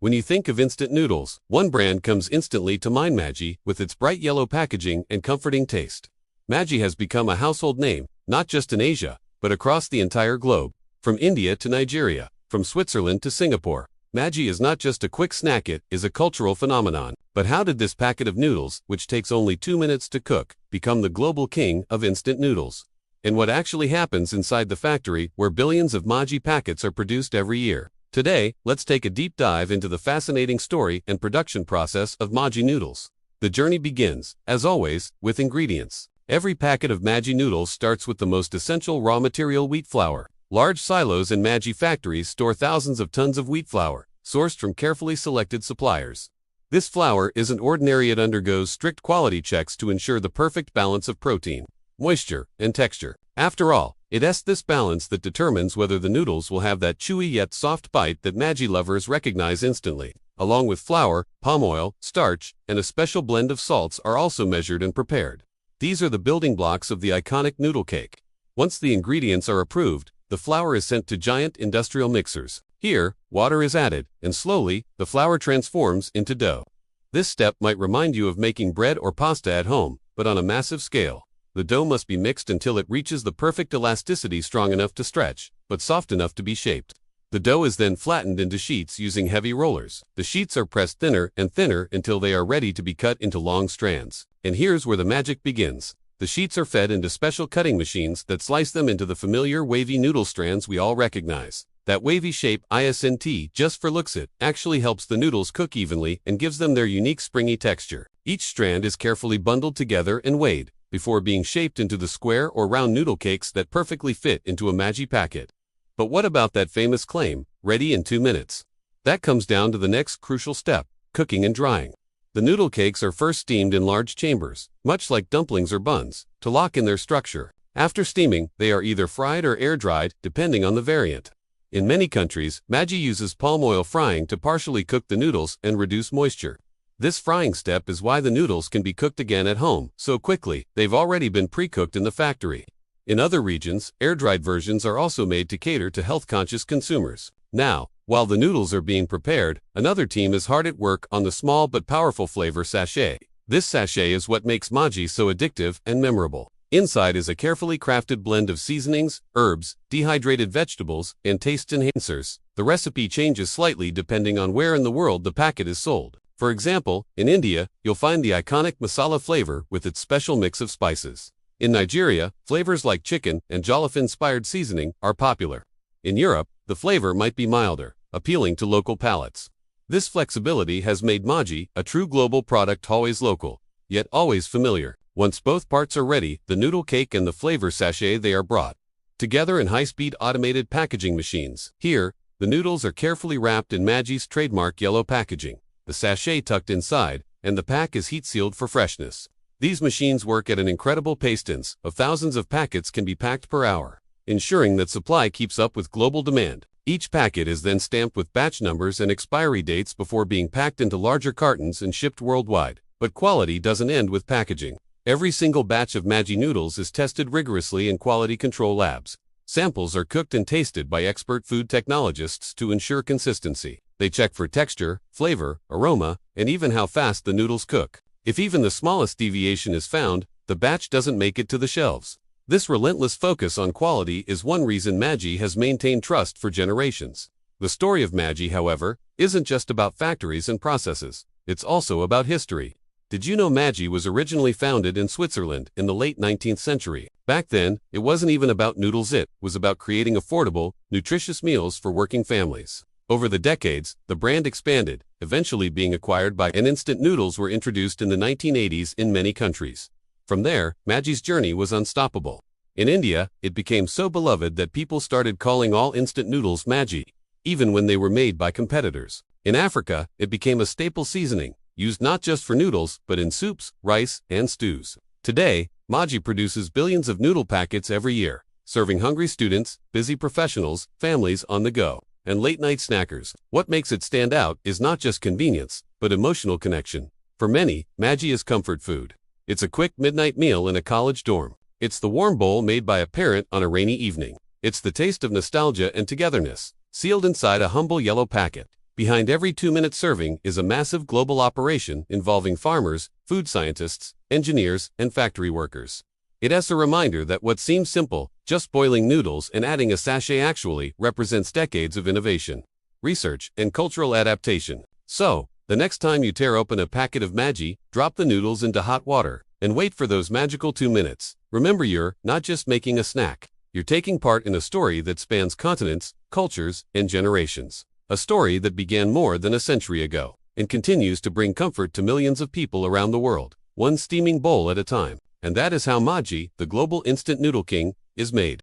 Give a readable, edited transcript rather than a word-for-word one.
When you think of instant noodles, one brand comes instantly to mind: Maggi, with its bright yellow packaging and comforting taste. Maggi has become a household name, not just in Asia, but across the entire globe. From India to Nigeria, from Switzerland to Singapore, Maggi is not just a quick snack, it is a cultural phenomenon. But how did this packet of noodles, which takes only 2 minutes to cook, become the global king of instant noodles? And what actually happens inside the factory where billions of Maggi packets are produced every year? Today, let's take a deep dive into the fascinating story and production process of Maggi noodles. The journey begins, as always, with ingredients. Every packet of Maggi noodles starts with the most essential raw material: wheat flour. Large silos and Maggi factories store thousands of tons of wheat flour, sourced from carefully selected suppliers. This flour isn't ordinary, it undergoes strict quality checks to ensure the perfect balance of protein, moisture, and texture. After all, it's this balance that determines whether the noodles will have that chewy yet soft bite that Maggi lovers recognize instantly. Along with flour, palm oil, starch, and a special blend of salts are also measured and prepared. These are the building blocks of the iconic noodle cake. Once the ingredients are approved, the flour is sent to giant industrial mixers. Here, water is added, and slowly, the flour transforms into dough. This step might remind you of making bread or pasta at home, but on a massive scale. The dough must be mixed until it reaches the perfect elasticity, strong enough to stretch, but soft enough to be shaped. The dough is then flattened into sheets using heavy rollers. The sheets are pressed thinner and thinner until they are ready to be cut into long strands. And here's where the magic begins. The sheets are fed into special cutting machines that slice them into the familiar wavy noodle strands we all recognize. That wavy shape, isn't just for looks, it actually helps the noodles cook evenly and gives them their unique springy texture. Each strand is carefully bundled together and weighed before being shaped into the square or round noodle cakes that perfectly fit into a Maggi packet. But what about that famous claim, ready in 2 minutes? That comes down to the next crucial step: cooking and drying. The noodle cakes are first steamed in large chambers, much like dumplings or buns, to lock in their structure. After steaming, they are either fried or air-dried, depending on the variant. In many countries, Maggi uses palm oil frying to partially cook the noodles and reduce moisture. This frying step is why the noodles can be cooked again at home so quickly. They've already been pre-cooked in the factory. In other regions, air-dried versions are also made to cater to health-conscious consumers. Now, while the noodles are being prepared, another team is hard at work on the small but powerful flavor sachet. This sachet is what makes Maggi so addictive and memorable. Inside is a carefully crafted blend of seasonings, herbs, dehydrated vegetables, and taste enhancers. The recipe changes slightly depending on where in the world the packet is sold. For example, in India, you'll find the iconic masala flavor with its special mix of spices. In Nigeria, flavors like chicken and jollof-inspired seasoning are popular. In Europe, the flavor might be milder, appealing to local palates. This flexibility has made Maggi a true global product, always local, yet always familiar. Once both parts are ready, the noodle cake and the flavor sachet, they are brought together in high-speed automated packaging machines. Here, the noodles are carefully wrapped in Maggi's trademark yellow packaging, the sachet tucked inside, and the pack is heat-sealed for freshness. These machines work at an incredible pace. Tens of thousands of packets can be packed per hour, ensuring that supply keeps up with global demand. Each packet is then stamped with batch numbers and expiry dates before being packed into larger cartons and shipped worldwide. But quality doesn't end with packaging. Every single batch of Maggi noodles is tested rigorously in quality control labs. Samples are cooked and tasted by expert food technologists to ensure consistency. They check for texture, flavor, aroma, and even how fast the noodles cook. If even the smallest deviation is found, the batch doesn't make it to the shelves. This relentless focus on quality is one reason Maggi has maintained trust for generations. The story of Maggi, however, isn't just about factories and processes. It's also about history. Did you know Maggi was originally founded in Switzerland in the late 19th century? Back then, it wasn't even about noodles, it was about creating affordable, nutritious meals for working families. Over the decades, the brand expanded, eventually being acquired by, and instant noodles were introduced in the 1980s in many countries. From there, Maggi's journey was unstoppable. In India, it became so beloved that people started calling all instant noodles Maggi, even when they were made by competitors. In Africa, it became a staple seasoning, used not just for noodles, but in soups, rice, and stews. Today, Maggi produces billions of noodle packets every year, serving hungry students, busy professionals, families on the go, and late-night snackers. What makes it stand out is not just convenience, but emotional connection. For many, Maggi is comfort food. It's a quick midnight meal in a college dorm. It's the warm bowl made by a parent on a rainy evening. It's the taste of nostalgia and togetherness, sealed inside a humble yellow packet. Behind every 2-minute serving is a massive global operation involving farmers, food scientists, engineers, and factory workers. It is a reminder that what seems simple, just boiling noodles and adding a sachet, actually represents decades of innovation, research, and cultural adaptation. So, the next time you tear open a packet of Maggi, drop the noodles into hot water and wait for those magical 2 minutes. Remember, you're not just making a snack. You're taking part in a story that spans continents, cultures, and generations. A story that began more than a century ago and continues to bring comfort to millions of people around the world, one steaming bowl at a time. And that is how Maggi, the global instant noodle king, is made.